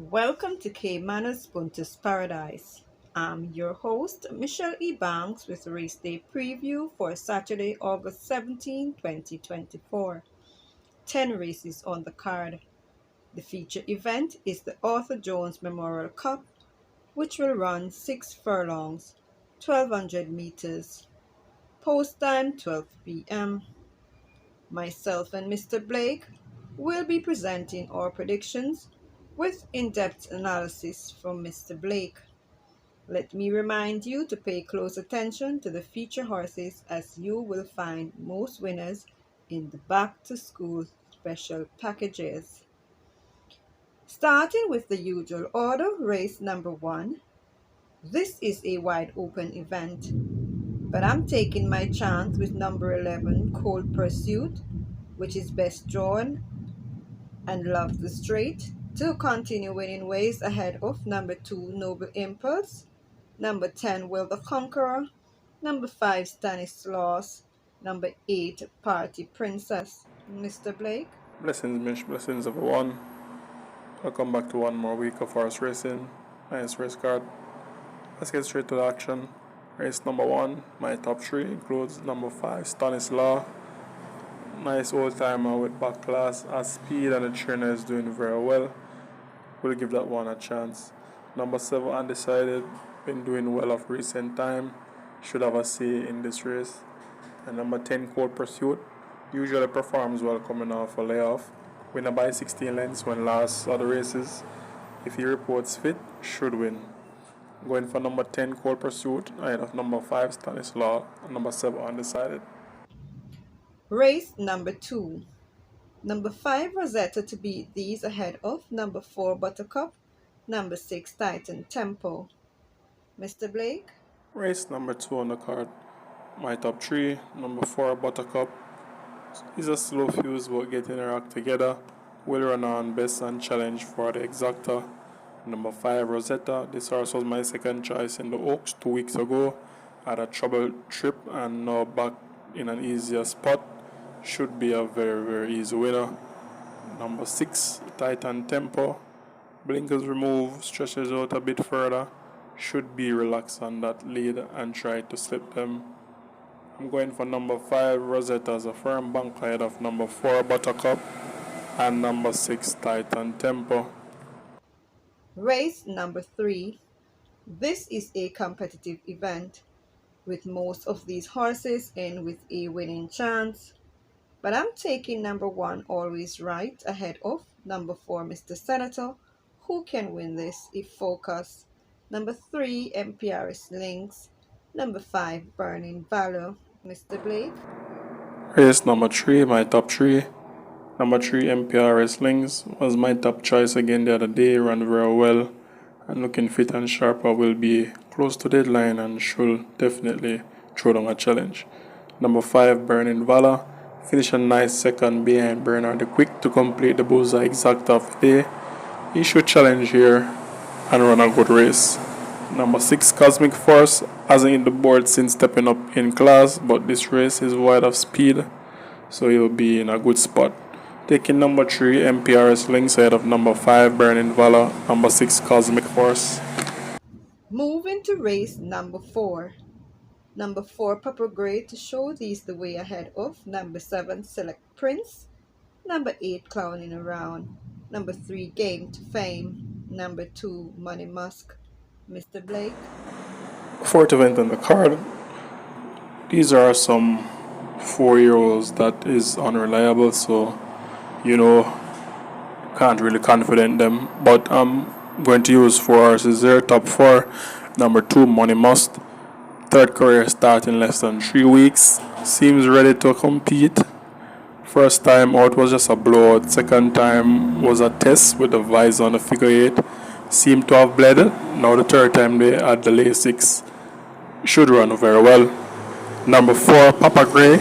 Welcome to Caymanas Buntus Paradise. I'm your host, Michelle E. Banks, with Race Day Preview for Saturday, August 17, 2024. 10 races on the card. The feature event is the Arthur Jones Memorial Cup, which will run 6 furlongs, 1200 meters. Post time 12 p.m. Myself and Mr. Blake will be presenting our predictions with in-depth analysis from Mr. Blake. Let me remind you to pay close attention to the feature horses as you will find most winners in the back to school special packages. Starting with the usual order, race number 1. This is a wide open event, but I'm taking my chance with number 11, Cold Pursuit, which is best drawn and Love the Straight, to continue winning ways ahead of number 2, Noble Impulse, number 10, Will the Conqueror, number 5, Stanislaus, number 8, Party Princess. Mr. Blake? Blessings, Mish. Blessings, everyone. Welcome back to one more week of horse racing. Nice race card. Let's get straight to the action. Race number 1, my top 3 includes number 5, Stanislaus. Nice old timer with back class, as speed, and the trainer is doing very well. We'll give that one a chance. Number 7, Undecided, been doing well of recent time. Should have a say in this race. And number 10, Cold Pursuit, usually performs well coming off a layoff. Winner by 16 lengths when last other races. If he reports fit, should win. Going for number 10, Cold Pursuit, ahead of number 5, Stanislaus, and number 7, Undecided. Race number 2. Number 5, Rosetta to beat these ahead of number 4, Buttercup, number 6, Titan Tempo. Mr. Blake? Race number 2 on the card. My top 3, number 4, Buttercup. He's a slow fuse but getting her act together. Will run on best and challenge for the exacta. Number 5, Rosetta. This horse was my second choice in the Oaks 2 weeks ago. Had a troubled trip and now back in an easier spot. Should be a very, very easy winner. Number 6, Titan Tempo. Blinkers removed, stretches out a bit further. Should be relaxed on that lead and try to slip them. I'm going for number 5, Rosetta, as a firm bank ahead of number 4, Buttercup, and number 6, Titan Tempo. Race number 3. This is a competitive event, with most of these horses in with a winning chance. But I'm taking number 1, Always Right, ahead of number 4, Mr. Senator, who can win this if focused. Number 3, MPRS Links. Number 5, Burning Valor. Mr. Blake? Race number 3, my top 3. Number 3, MPR Wrestlings, was my top choice again the other day, ran very well, and looking fit and sharper, will be close to deadline and should definitely throw down a challenge. Number 5, Burning Valor, finished a nice second behind Bernard the Quick to complete the bullseye exact of the day. He should challenge here and run a good race. Number 6, Cosmic Force, hasn't hit the board since stepping up in class, but this race is wide of speed, so he'll be in a good spot. Taking number 3, MPRS Links ahead of number 5, Burning Valor, number 6, Cosmic Force. Moving to race number 4. Number 4, Papa Gray, to show these the way ahead of number 7, Select Prince, number 8, Clowning Around, number 3, Game to Fame, number 2, Money Musk. Mr. Blake? Fourth event on the card. These are some 4-year-olds that is unreliable, so can't really confident them. But I'm going to use 4 horses there. Top 4, number 2, Money Must. Third career start in less than 3 weeks. Seems ready to compete. First time out was just a blowout. Second time was a test with the visor on the figure 8. Seemed to have bled. Now the third time they had the Lasix. Should run very well. Number 4, Papa Gray.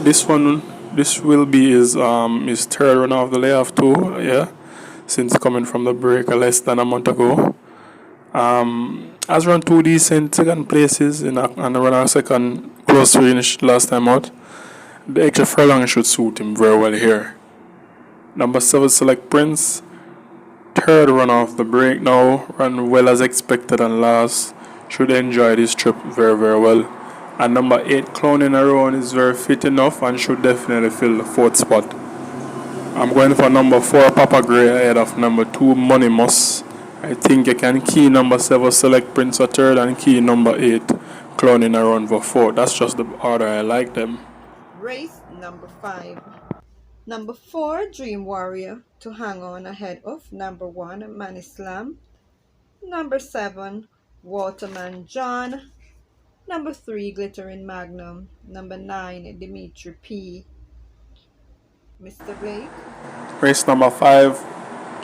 This will be his third run of the layoff too. Yeah, since coming from the break less than a month ago. Has run 2 decent second places and run a second close to finish last time out. The extra furlong should suit him very well here. Number 7, Select Prince. third run off the break now, ran well as expected and last. Should enjoy this trip very, very well. And number 8, Clowning Around, is very fit enough and should definitely fill the fourth spot. I'm going for number 4, Papa Gray, ahead of number 2, Money Moss. I think you can key number 7, Select Prince for third, and key number 8, Clowning Around for fourth. That's just the order I like them. Race number 5. Number 4, Dream Warrior, to hang on ahead of number 1, Man Islam. Number 7, Waterman John. Number 3, Glittering Magnum. Number 9, Dimitri P. Mr. Blake. Race number 5,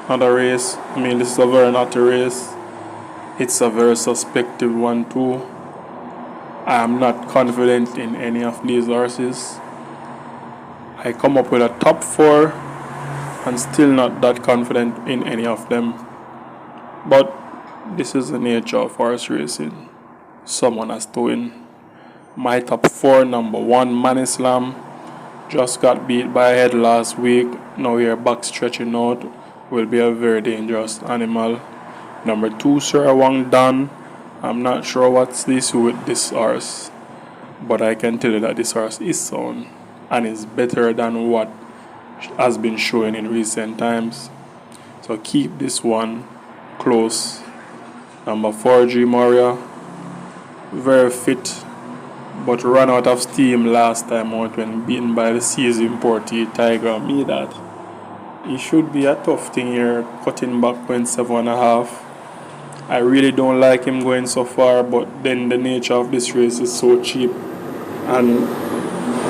another race. This is a very naughty race. It's a very suspected one too. I am not confident in any of these horses. I come up with a top 4 and still not that confident in any of them. But this is the nature of horse racing. Someone has to win. My top 4, number 1, Man Islam. Just got beat by a head last week. Now we are back stretching out. Will be a very dangerous animal. Number 2, Sir Wang Dan. I'm not sure what's the issue with this horse, but I can tell you that this horse is sound and is better than what has been shown in recent times. So keep this one close. Number 4, Dream Warrior. Very fit, but ran out of steam last time out when beaten by the season Porty Tiger. Me that. It should be a tough thing here, cutting back 7.5. I really don't like him going so far, but then the nature of this race is so cheap and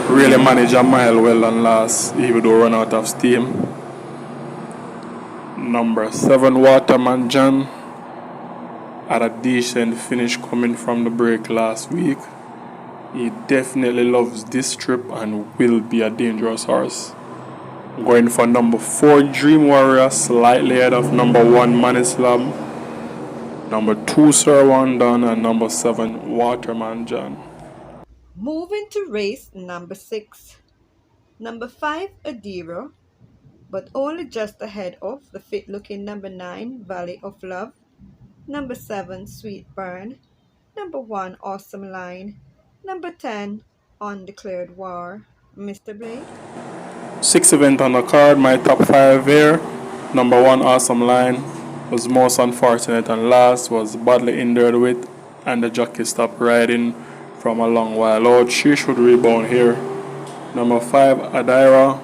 really manage a mile well and last, even though run out of steam. Number 7, Waterman John, had a decent finish coming from the break last week. He definitely loves this trip and will be a dangerous horse. Going for number 4, Dream Warrior, slightly ahead of number 1, Man Islam. Number 2, Sir Wandan, and number 7, Waterman John. Moving to race number 6. Number 5, Adira, but only just ahead of the fit-looking number 9, Valley of Love. Number 7, Sweet Burn. Number 1, Awesome Line. Number 10, Undeclared War. Mr. Blake. 6th event on the card, my top 5 here. Number 1, Awesome Line, was most unfortunate and last, was badly injured with, and the jockey stopped riding from a long while out. She should rebound here. Number 5, Adira,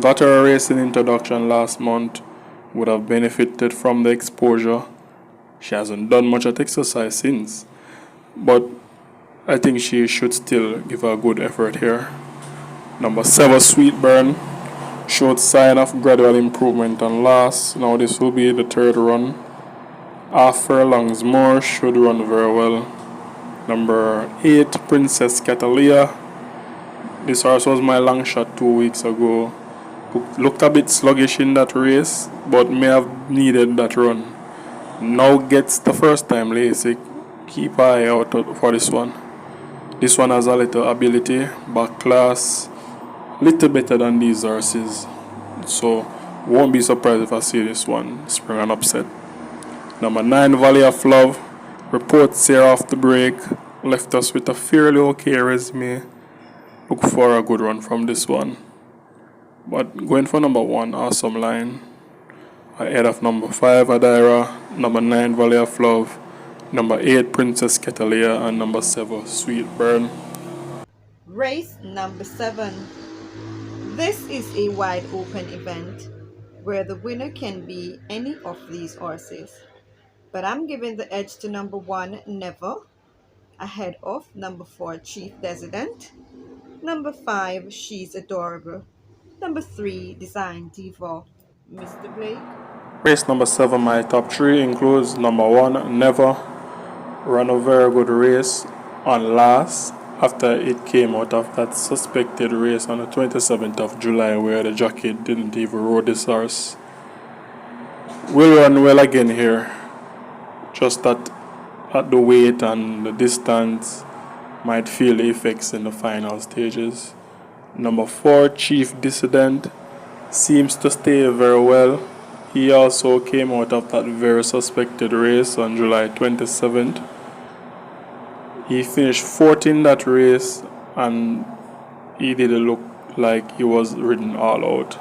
got her a racing introduction last month, would have benefited from the exposure. She hasn't done much at exercise since, but I think she should still give a good effort here. Number 7, Sweet Burn, showed sign of gradual improvement and last. Now this will be the third run. Half furlongs more, should run very well. Number 8, Princess Catalia. This horse was my long shot 2 weeks ago. Looked a bit sluggish in that race, but may have needed that run. Now gets the first time LASIK. Keep an eye out for this one. This one has a little ability, back class, little better than these horses. So won't be surprised if I see this one spring an upset. Number 9, Valley of Love. Reports here off the break left us with a fairly okay resume. Look for a good run from this one. But going for number 1, Awesome Line, ahead of number 5, Adira, number 9, Valley of Love, number 8, Princess Catalia, and number 7, Sweet Burn. Race number 7. This is a wide open event where the winner can be any of these horses. But I'm giving the edge to number 1, Never, ahead of number 4, Chief President, number 5, She's Adorable, number 3, Design Diva. Mr. Blake. Race number 7, my top 3 includes number 1, Never, ran a very good race on last after it came out of that suspected race on the 27th of July where the jockey didn't even ride this horse. Will run well again here, just that at the weight and the distance might feel the effects in the final stages. Number 4, Chief Dissident, seems to stay very well. He also came out of that very suspected race on July 27th. He finished fourth in that race and he didn't look like he was ridden all out.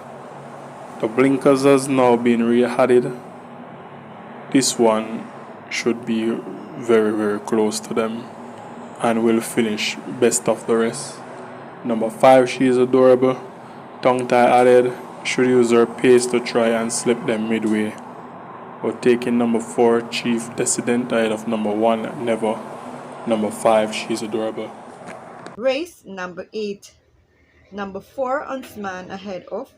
The blinkers has now been re-added. This one should be very very close to them and will finish best of the rest. Number 5, she is adorable. Tongue tie added. Should use her pace to try and slip them midway. But taking number 4, Chief Dissident ahead of number 1, Never. Number 5, she's adorable. Race number 8. Number 4, Huntsman ahead of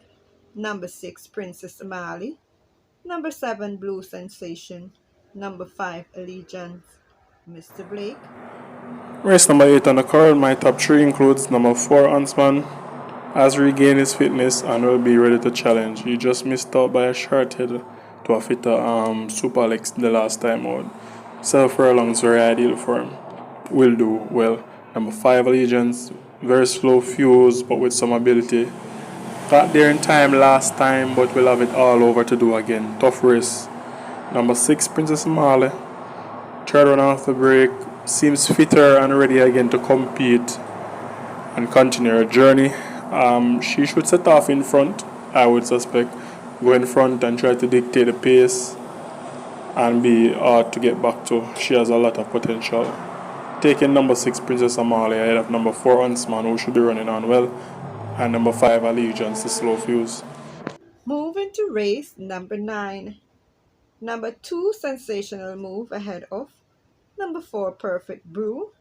number 6, Princess Amali. Number 7, Blue Sensation. Number 5, Allegiance. Mr. Blake. Race number 8 on the card. My top 3 includes number 4, Huntsman, has regained his fitness and will be ready to challenge. He just missed out by a short head to a fitter Super Alex the last time out. 7 furlongs very ideal for him. Will do well. Number 5, Allegiance, very slow fuse but with some ability. Got there in time last time but will have it all over to do again. Tough race. Number 6, Princess Mali, third run off the break, seems fitter and ready again to compete and continue her journey. She should set off in front, I would suspect. Go in front and try to dictate the pace and be hard to get back to. She has a lot of potential. Taking number 6, Princess Amalia, ahead of number 4, Huntsman, who should be running on well, and number 5, Allegiance, the slow fuse. Moving to race number 9. Number 2, Sensational Move ahead of number 4, Perfect Brew.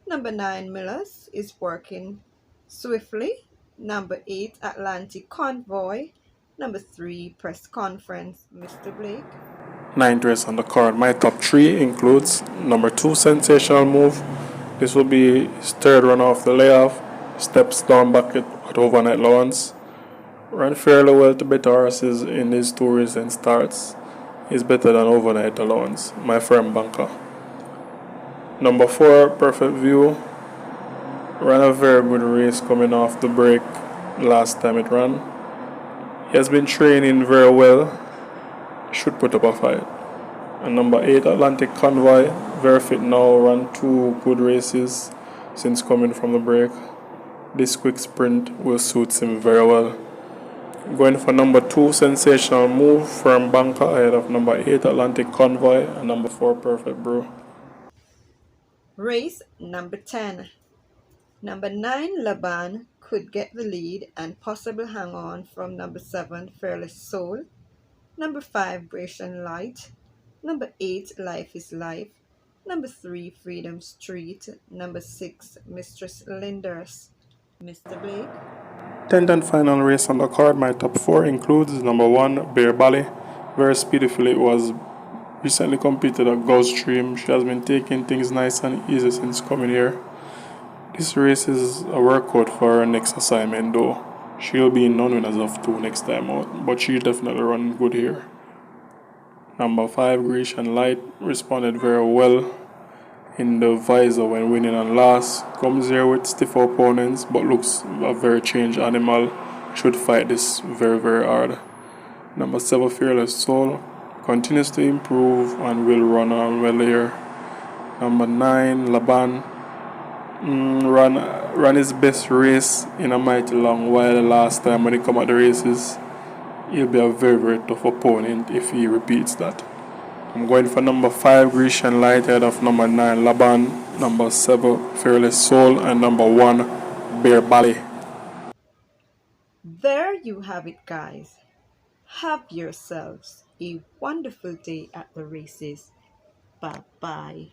Number 9, Millers is working swiftly. Number 8, Atlantic Convoy. Number 3, Press Conference. Mr. Blake. 9th race on the card. My top 3 includes number 2, Sensational Move. This will be his third run off the layoff. Steps down back at overnight allowance. Ran fairly well to better horses in his 2 recent starts. Is better than overnight allowance. My firm banker. Number 4, Perfect View. Ran a very good race coming off the break last time it ran. He has been training very well. Should put up a fight. And number 8, Atlantic Convoy. Very fit now. Ran 2 good races since coming from the break. This quick sprint will suit him very well. Going for number 2, Sensational Move from banker ahead of number 8, Atlantic Convoy, and number 4, Perfect Brew. Race number 10. Number 9, Laban could get the lead and possibly hang on from number 7, Fearless Soul. Number 5, Grecian Light. Number 8, Life is Life. Number 3, Freedom Street. Number 6, Mistress Linders. Mr. Blake. 10th and final race on the card. My top 4 includes number 1, Bear Valley. Very speedy filly, was recently competed at Gulfstream. She has been taking things nice and easy since coming here. This race is a workout for her next assignment though. She'll be in non-winners of 2 next time out, but she definitely run good here. Number 5, Grecian Light, responded very well in the visor when winning on last. Comes here with stiff opponents but looks a very changed animal. Should fight this very very hard. Number 7, Fearless Soul, continues to improve and will run on well here. Number 9, Laban, ran his best race in a mighty long while last time when he come at the races. He'll be a very very tough opponent if he repeats that. I'm going for number 5, Grecian Light ahead of number 9, Laban, number 7, Fearless Soul, and number 1, Bear Valley. There you have it, guys. Have yourselves a wonderful day at the races. Bye bye.